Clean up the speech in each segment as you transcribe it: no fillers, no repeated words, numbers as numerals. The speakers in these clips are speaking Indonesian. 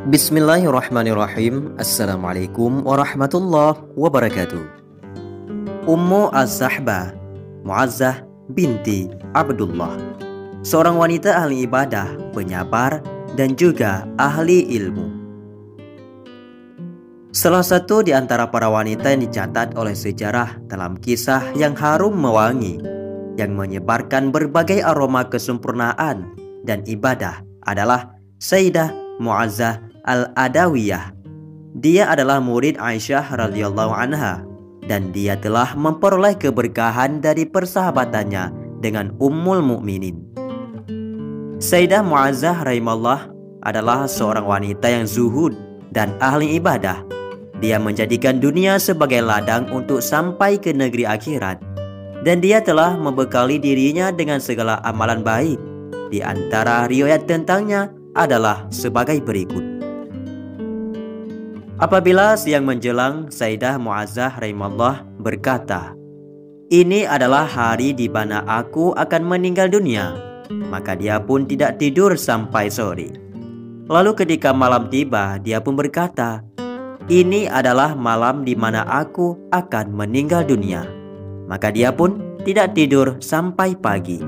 Bismillahirrahmanirrahim. Assalamualaikum warahmatullahi wabarakatuh. Ummu Az-Zahbah Muazzah binti Abdullah, seorang wanita ahli ibadah, penyabar, dan juga ahli ilmu. Salah satu di antara para wanita yang dicatat oleh sejarah dalam kisah yang harum mewangi, yang menyebarkan berbagai aroma kesempurnaan dan ibadah adalah Sayyidah Muazzah Al-Adawiyah. Dia adalah murid Aisyah radhiyallahu anha, dan dia telah memperoleh keberkahan dari persahabatannya dengan Ummul Mukminin. Sayyidah Muazzah rahimallah adalah seorang wanita yang zuhud dan ahli ibadah. Dia menjadikan dunia sebagai ladang untuk sampai ke negeri akhirat, dan dia telah membekali dirinya dengan segala amalan baik. Di antara riwayat tentangnya adalah sebagai berikut. Apabila siang menjelang, Sayyidah Muazzah rahimallah berkata, "Ini adalah hari di mana aku akan meninggal dunia." Maka dia pun tidak tidur sampai sore. Lalu ketika malam tiba, dia pun berkata, "Ini adalah malam di mana aku akan meninggal dunia." Maka dia pun tidak tidur sampai pagi.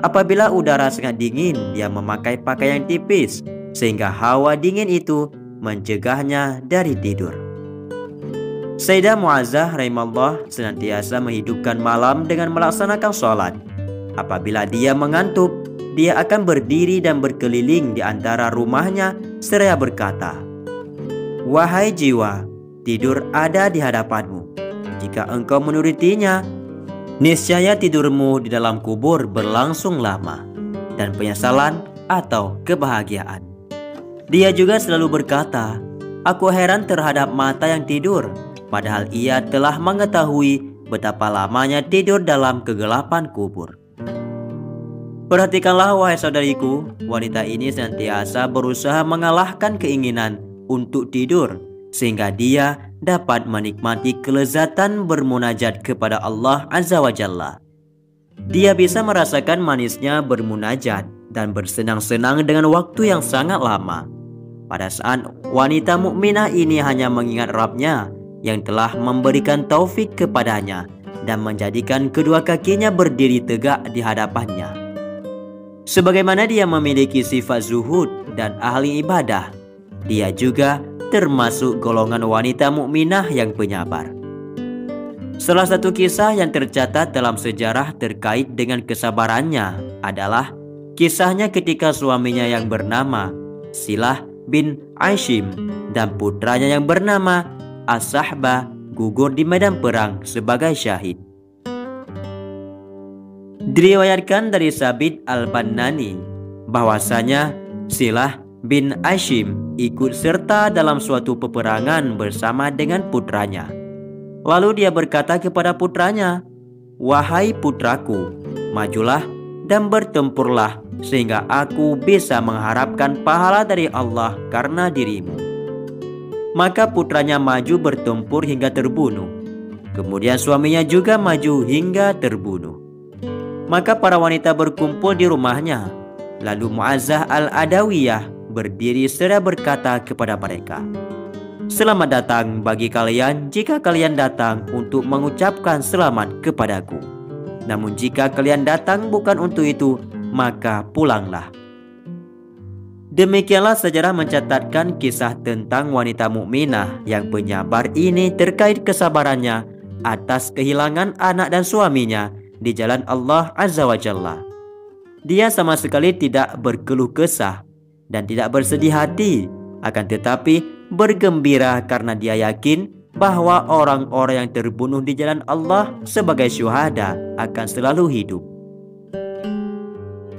Apabila udara sangat dingin, dia memakai pakaian tipis sehingga hawa dingin itu mencegahnya dari tidur. Sayyidah Muazzah rahimallah senantiasa menghidupkan malam dengan melaksanakan sholat. Apabila dia mengantuk, dia akan berdiri dan berkeliling di antara rumahnya seraya berkata, "Wahai jiwa, tidur ada di hadapanmu. Jika engkau menurutinya, niscaya tidurmu di dalam kubur berlangsung lama, dan penyesalan atau kebahagiaan." Dia juga selalu berkata, "Aku heran terhadap mata yang tidur, padahal ia telah mengetahui betapa lamanya tidur dalam kegelapan kubur." Perhatikanlah wahai saudariku, wanita ini senantiasa berusaha mengalahkan keinginan untuk tidur, sehingga dia dapat menikmati kelezatan bermunajat kepada Allah Azza wa Jalla. Dia bisa merasakan manisnya bermunajat dan bersenang-senang dengan waktu yang sangat lama. Pada saat wanita mukminah ini hanya mengingat Rabb-nya yang telah memberikan taufik kepadanya dan menjadikan kedua kakinya berdiri tegak di hadapannya. Sebagaimana dia memiliki sifat zuhud dan ahli ibadah, dia juga termasuk golongan wanita mukminah yang penyabar. Salah satu kisah yang tercatat dalam sejarah terkait dengan kesabarannya adalah kisahnya ketika suaminya yang bernama Silah bin Aishim dan putranya yang bernama As-Sahbah gugur di medan perang sebagai syahid. Diriwayatkan dari Sabit Al-Bannani bahwasanya Silah bin Aishim ikut serta dalam suatu peperangan bersama dengan putranya. Lalu dia berkata kepada putranya, "Wahai putraku, majulah dan bertempurlah sehingga aku bisa mengharapkan pahala dari Allah karena dirimu." Maka putranya maju bertempur hingga terbunuh. Kemudian suaminya juga maju hingga terbunuh. Maka para wanita berkumpul di rumahnya. Lalu Muazzah Al-Adawiyah berdiri seraya berkata kepada mereka, "Selamat datang bagi kalian jika kalian datang untuk mengucapkan selamat kepadaku. Namun jika kalian datang bukan untuk itu, maka pulanglah." Demikianlah sejarah mencatatkan kisah tentang wanita mukminah yang penyabar ini terkait kesabarannya atas kehilangan anak dan suaminya di jalan Allah Azza wa Jalla. Dia sama sekali tidak berkeluh kesah dan tidak bersedih hati, akan tetapi bergembira karena dia yakin bahwa orang-orang yang terbunuh di jalan Allah sebagai syuhada akan selalu hidup.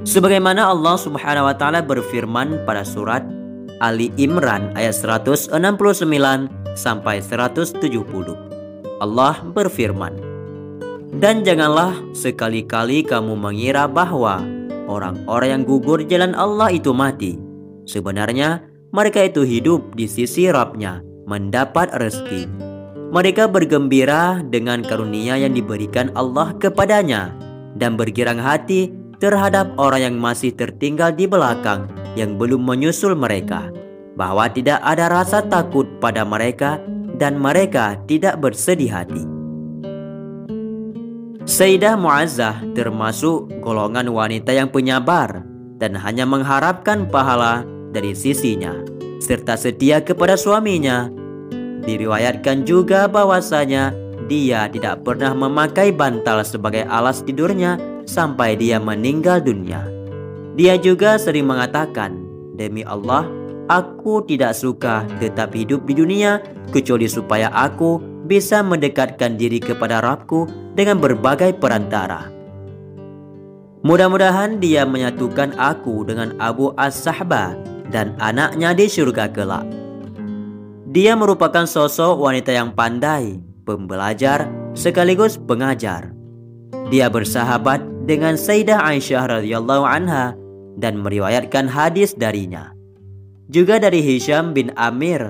Sebagaimana Allah Subhanahu wa taala berfirman pada surat Ali Imran ayat 169 sampai 170. Allah berfirman, "Dan janganlah sekali-kali kamu mengira bahwa orang-orang yang gugur di jalan Allah itu mati. Sebenarnya mereka itu hidup di sisi Rabb-nya, mendapat rezeki. Mereka bergembira dengan karunia yang diberikan Allah kepadanya dan bergirang hati terhadap orang yang masih tertinggal di belakang yang belum menyusul mereka. bahwa tidak ada rasa takut pada mereka dan mereka tidak bersedih hati. Sayyidah Mu'azzah termasuk golongan wanita yang penyabar dan hanya mengharapkan pahala dari sisinya, serta setia kepada suaminya. Diriwayatkan juga bahwasanya dia tidak pernah memakai bantal sebagai alas tidurnya sampai dia meninggal dunia. Dia juga sering mengatakan, "Demi Allah, aku tidak suka tetap hidup di dunia kecuali supaya aku bisa mendekatkan diri kepada Rabbku dengan berbagai perantara. Mudah-mudahan dia menyatukan aku dengan Abu As-Sahbah dan anaknya di surga kelak." Dia merupakan sosok wanita yang pandai, pembelajar, sekaligus pengajar. Dia bersahabat dengan Sayyidah Aisyah radhiyallahu anha dan meriwayatkan hadis darinya. Juga dari Hisham bin Amir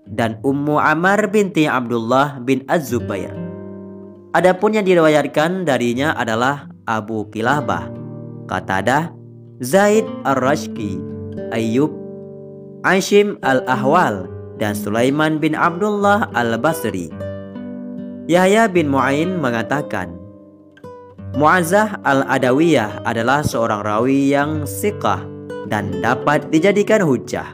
dan Ummu Ammar binti Abdullah bin Az-Zubair. Adapun yang diriwayatkan darinya adalah Abu Kilabah, Qatadah, Zaid Ar-Rashki, Ayyub, Ashim Al-Ahwal, dan Sulaiman bin Abdullah Al-Basri. Yahya bin Mu'in mengatakan, Mu'azzah Al-Adawiyah adalah seorang rawi yang siqah dan dapat dijadikan hujjah.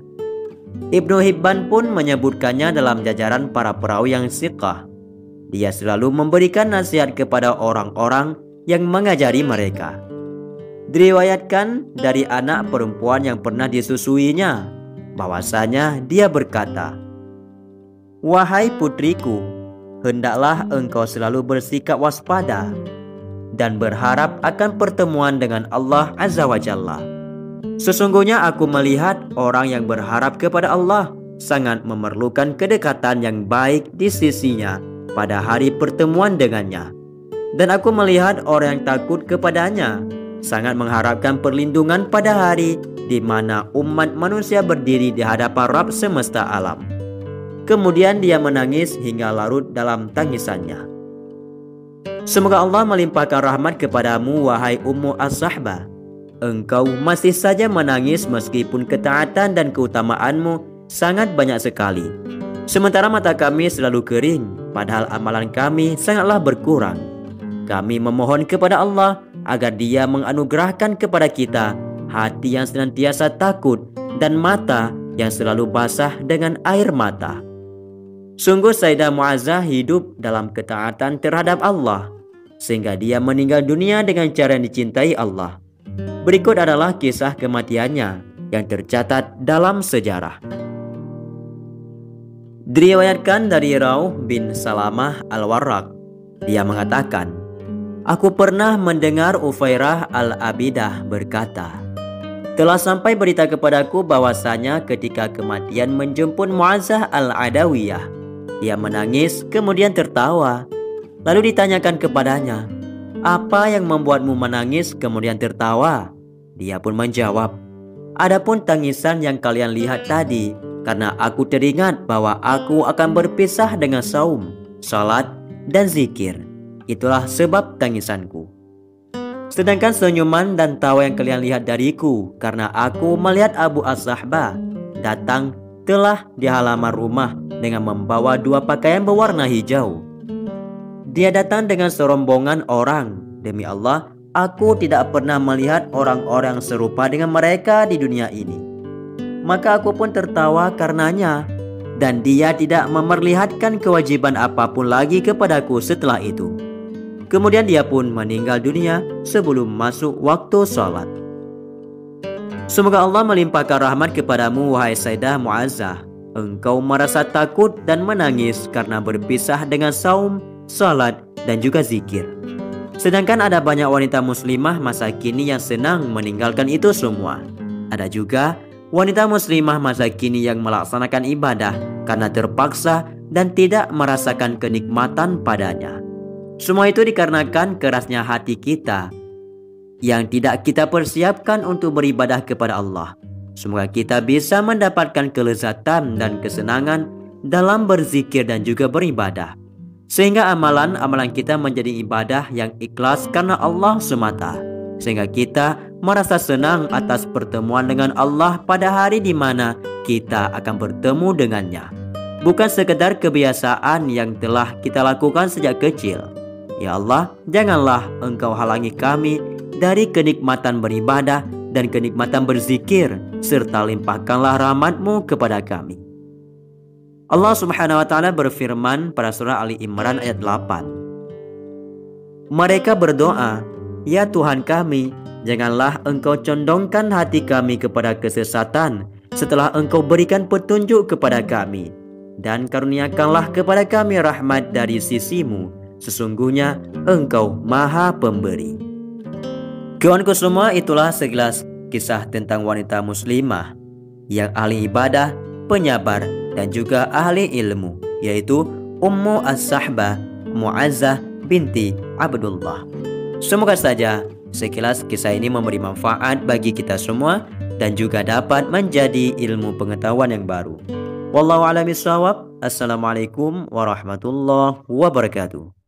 Ibnu Hibban pun menyebutkannya dalam jajaran para perawi yang siqah. Dia selalu memberikan nasihat kepada orang-orang yang mengajari mereka. Diriwayatkan dari anak perempuan yang pernah disusuinya, bahwasanya dia berkata, "Wahai putriku, hendaklah engkau selalu bersikap waspada dan berharap akan pertemuan dengan Allah Azza wa Jalla. Sesungguhnya aku melihat orang yang berharap kepada Allah sangat memerlukan kedekatan yang baik di sisinya pada hari pertemuan dengannya. Dan aku melihat orang yang takut kepadanya sangat mengharapkan perlindungan pada hari di mana umat manusia berdiri di hadapan Rabb semesta alam." Kemudian dia menangis hingga larut dalam tangisannya. Semoga Allah melimpahkan rahmat kepadamu, wahai Ummu As-Sahbah. Engkau masih saja menangis meskipun ketaatan dan keutamaanmu sangat banyak sekali. Sementara mata kami selalu kering, padahal amalan kami sangatlah berkurang. Kami memohon kepada Allah agar Dia menganugerahkan kepada kita hati yang senantiasa takut dan mata yang selalu basah dengan air mata. Sungguh Sayyidah Mu'azzah hidup dalam ketaatan terhadap Allah, sehingga dia meninggal dunia dengan cara yang dicintai Allah. Berikut adalah kisah kematiannya yang tercatat dalam sejarah. Diriwayatkan dari Rauh bin Salamah Al-Warraq. Dia mengatakan, "Aku pernah mendengar Ufairah Al-Abidah berkata, telah sampai berita kepadaku bahwasanya ketika kematian menjemput Mu'azzah Al-Adawiyah, dia menangis kemudian tertawa. Lalu ditanyakan kepadanya, 'Apa yang membuatmu menangis kemudian tertawa?' Dia pun menjawab, 'Adapun tangisan yang kalian lihat tadi, karena aku teringat bahwa aku akan berpisah dengan saum, salat, dan zikir. Itulah sebab tangisanku. Sedangkan senyuman dan tawa yang kalian lihat dariku, karena aku melihat Abu As-Sahbah datang telah di halaman rumah dengan membawa 2 pakaian berwarna hijau. Dia datang dengan serombongan orang. Demi Allah, aku tidak pernah melihat orang-orang serupa dengan mereka di dunia ini. Maka aku pun tertawa karenanya, dan dia tidak memperlihatkan kewajiban apapun lagi kepadaku setelah itu. Kemudian dia pun meninggal dunia sebelum masuk waktu sholat." Semoga Allah melimpahkan rahmat kepadamu, wahai Sayyidah Mu'azzah. Engkau merasa takut dan menangis karena berpisah dengan saum, salat, dan juga zikir. Sedangkan ada banyak wanita muslimah masa kini yang senang meninggalkan itu semua. Ada juga wanita muslimah masa kini yang melaksanakan ibadah karena terpaksa dan tidak merasakan kenikmatan padanya. Semua itu dikarenakan kerasnya hati kita yang tidak kita persiapkan untuk beribadah kepada Allah. Semoga kita bisa mendapatkan kelezatan dan kesenangan dalam berzikir dan juga beribadah, sehingga amalan-amalan kita menjadi ibadah yang ikhlas karena Allah semata, sehingga kita merasa senang atas pertemuan dengan Allah pada hari di mana kita akan bertemu dengannya. Bukan sekedar kebiasaan yang telah kita lakukan sejak kecil. Ya Allah, janganlah Engkau halangi kami dari kenikmatan beribadah dan kenikmatan berzikir, serta limpahkanlah rahmat-Mu kepada kami. Allah Subhanahu wa Ta'ala berfirman pada surah Ali Imran ayat 8. Mereka berdoa, "Ya Tuhan kami, janganlah Engkau condongkan hati kami kepada kesesatan setelah Engkau berikan petunjuk kepada kami, dan karuniakanlah kepada kami rahmat dari sisi-Mu. Sesungguhnya Engkau Maha Pemberi." Kawanku semua, itulah segelas kisah tentang wanita muslimah yang ahli ibadah, penyabar, dan juga ahli ilmu, yaitu Ummu As-Sahbah Mu'azzah binti Abdullah. Semoga saja sekilas kisah ini memberi manfaat bagi kita semua dan juga dapat menjadi ilmu pengetahuan yang baru. Wallahu a'lam bishawab. Assalamualaikum warahmatullahi wabarakatuh.